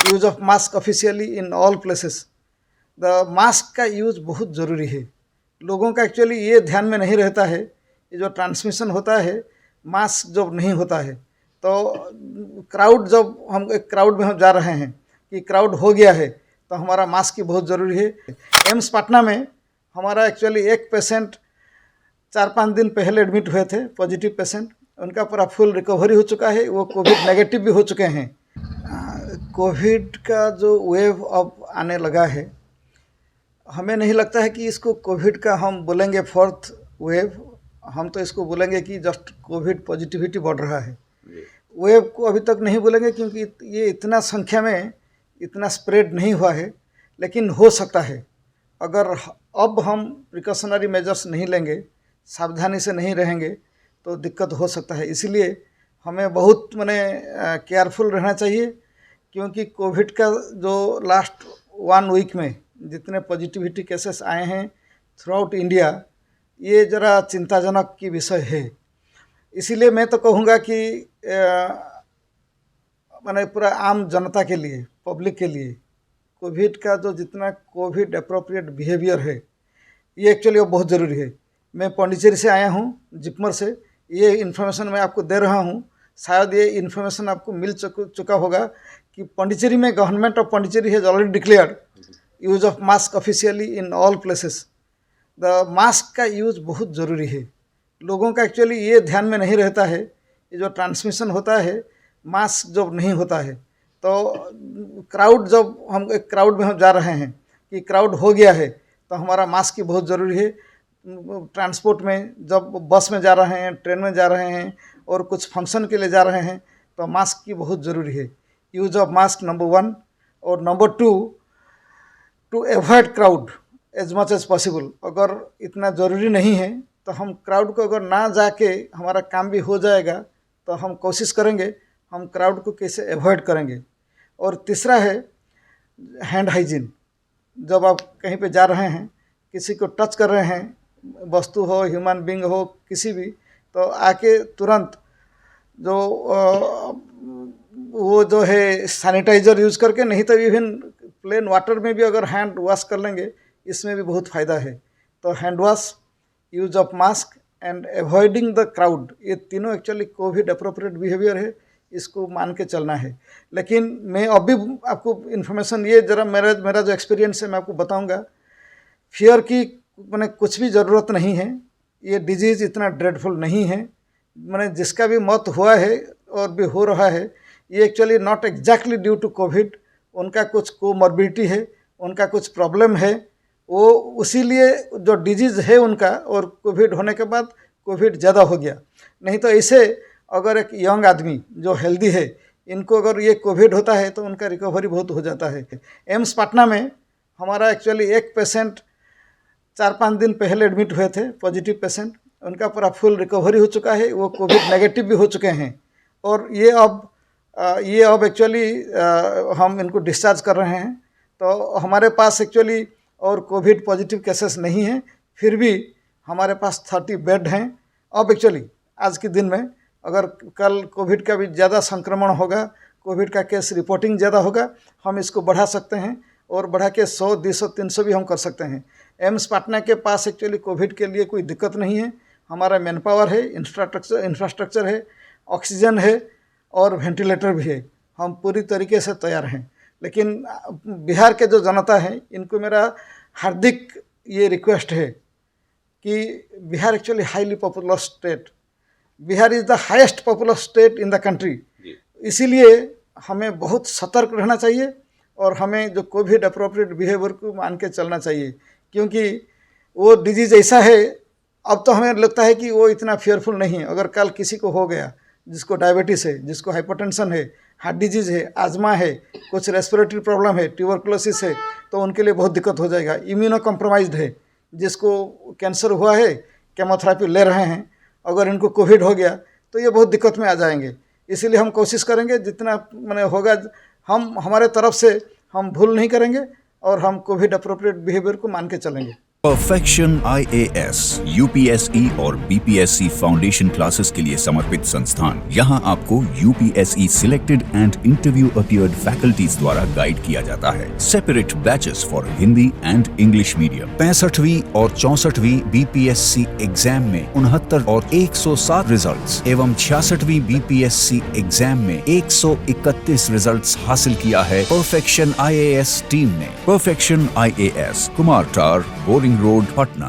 Use of mask officially in all places. The mask का use बहुत ज़रूरी है। लोगों का एक्चुअली ये ध्यान में नहीं रहता है, ये जो ट्रांसमिशन होता है मास्क जब नहीं होता है तो क्राउड, जब हम एक क्राउड में हम जा रहे हैं कि क्राउड हो गया है तो हमारा मास्क की बहुत ज़रूरी है। एम्स पटना में हमारा एक्चुअली एक पेशेंट 4-5 दिन पहले एडमिट हुए थे, पॉजिटिव पेशेंट, उनका पूरा फुल रिकवरी हो चुका है, वो कोविड नेगेटिव भी हो चुके हैं। कोविड का जो वेव अब आने लगा है, हमें नहीं लगता है कि इसको कोविड का हम बोलेंगे फोर्थ वेव, हम तो इसको बोलेंगे कि जस्ट कोविड पॉजिटिविटी बढ़ रहा है। वेव को अभी तक नहीं बोलेंगे क्योंकि ये इतना संख्या में इतना स्प्रेड नहीं हुआ है, लेकिन हो सकता है अगर अब हम प्रिकॉशनरी मेजर्स नहीं लेंगे, सावधानी से नहीं रहेंगे तो दिक्कत हो सकता है। इसलिए हमें बहुत केयरफुल रहना चाहिए, क्योंकि कोविड का जो लास्ट 1 वीक में जितने पॉजिटिविटी केसेस आए हैं थ्रू आउट इंडिया, ये ज़रा चिंताजनक की विषय है। इसीलिए मैं तो कहूँगा कि पूरा आम जनता के लिए, पब्लिक के लिए कोविड का जो जितना कोविड अप्रोप्रिएट बिहेवियर है ये एक्चुअली बहुत ज़रूरी है। मैं पौंडीचेरी से आया हूँ, जिपमर से, ये इन्फॉर्मेशन मैं आपको दे रहा हूँ। शायद ये इन्फॉर्मेशन आपको मिल चुका होगा कि पौंडीचेरी में government of Pondicherry has already declared use of mask officially in all places. The mask का यूज़ बहुत ज़रूरी है। लोगों का एक्चुअली ये ध्यान में नहीं रहता है, ये जो ट्रांसमिशन होता है मास्क जब नहीं होता है तो क्राउड, जब हम एक क्राउड में हम जा रहे हैं कि क्राउड हो गया है तो हमारा मास्क की बहुत ज़रूरी है। ट्रांसपोर्ट में, जब बस में जा रहे हैं, ट्रेन में जा रहे हैं और कुछ फंक्शन के लिए जा रहे हैं तो मास्क की बहुत ज़रूरी है। यूज़ ऑफ मास्क नंबर 1, और number 2, to avoid crowd as much as possible. अगर इतना ज़रूरी नहीं है तो हम क्राउड को अगर ना जाके हमारा काम भी हो जाएगा तो हम कोशिश करेंगे हम क्राउड को कैसे एवॉइड करेंगे। और तीसरा है हैंड हाइजीन। जब आप कहीं पे जा रहे हैं, किसी को टच कर रहे हैं, वस्तु हो, ह्यूमन बींग हो, किसी भी, तो आके तुरंत वो जो है सैनिटाइज़र यूज़ करके, नहीं तो इवन प्लेन वाटर में भी अगर हैंड वॉश कर लेंगे इसमें भी बहुत फ़ायदा है। तो hand wash, use of mask and avoiding the crowd, ये तीनों एक्चुअली कोविड अप्रोप्रिएट बिहेवियर है, इसको मान के चलना है। लेकिन मैं अभी आपको इन्फॉर्मेशन, ये ज़रा मेरा जो एक्सपीरियंस है मैं आपको बताऊंगा। फियर की कुछ भी ज़रूरत नहीं है, ये डिजीज़ इतना ड्रेडफुल नहीं है। जिसका भी मौत हुआ है और भी हो रहा है, ये actually not exactly due to COVID, उनका कुछ कोमॉर्बिडिटी है, उनका कुछ प्रॉब्लम है, वो उसीलिए जो डिजीज़ है उनका, और कोविड होने के बाद कोविड ज़्यादा हो गया। नहीं तो ऐसे अगर एक यंग आदमी जो हेल्दी है, इनको अगर ये कोविड होता है तो उनका रिकवरी बहुत हो जाता है। एम्स पटना में हमारा एक्चुअली एक पेशेंट 4-5 दिन पहले एडमिट हुए थे, पॉजिटिव पेशेंट, उनका पूरा फुल रिकवरी हो चुका है, वो कोविड नेगेटिव भी हो चुके हैं। और ये अब एक्चुअली हम इनको डिस्चार्ज कर रहे हैं। तो हमारे पास एक्चुअली और कोविड पॉजिटिव केसेस नहीं हैं, फिर भी हमारे पास 30 बेड हैं। अब एक्चुअली आज के दिन में अगर कल कोविड का भी ज़्यादा संक्रमण होगा, कोविड का केस रिपोर्टिंग ज़्यादा होगा, हम इसको बढ़ा सकते हैं, और बढ़ा के 100, 200, 300 भी हम कर सकते हैं। एम्स पटना के पास एक्चुअली कोविड के लिए कोई दिक्कत नहीं है। हमारा मैन पावर है, इंफ्रास्ट्रक्चर है, ऑक्सीजन है और वेंटिलेटर भी है। हम पूरी तरीके से तैयार हैं। लेकिन बिहार के जो जनता है, इनको मेरा हार्दिक ये रिक्वेस्ट है कि Bihar actually highly popular state, Bihar is the highest popular state in the country. इसीलिए हमें बहुत सतर्क रहना चाहिए और हमें जो कोविड अप्रोप्रिएट बिहेवियर को मान के चलना चाहिए, क्योंकि वो डिजीज़ ऐसा है, अब तो हमें लगता है कि वो इतना फेयरफुल नहीं है। अगर कल किसी को हो गया, जिसको डायबिटीज़ है, जिसको हाइपरटेंशन है, हार्ट डिजीज़ है, आजमा है, कुछ रेस्पिरेटरी प्रॉब्लम है, ट्यूबरकुलोसिस है, तो उनके लिए बहुत दिक्कत हो जाएगा। इम्यूनो कॉम्प्रोमाइज्ड है, जिसको कैंसर हुआ है, केमोथेरेपी ले रहे हैं, अगर इनको कोविड हो गया तो ये बहुत दिक्कत में आ जाएंगे। इसीलिए हम कोशिश करेंगे जितना होगा, हमारे तरफ से हम भूल नहीं करेंगे और हम कोविड अप्रोप्रिएट बिहेवियर को मान के चलेंगे। परफेक्शन IAS UPSE और BPSC फाउंडेशन क्लासेस के लिए समर्पित संस्थान। यहाँ आपको UPSE selected and interview appeared faculties द्वारा गाइड किया जाता है। Separate batches for Hindi and English medium. 65वीं और 64वीं BPSC एग्जाम में 69 और 107 रिजल्ट्स एवं 66वीं BPSC एग्जाम में 131 रिजल्ट्स हासिल किया है परफेक्शन IAS टीम ने। परफेक्शन IAS, कुमार टार, बोरिंग रोड, पटना।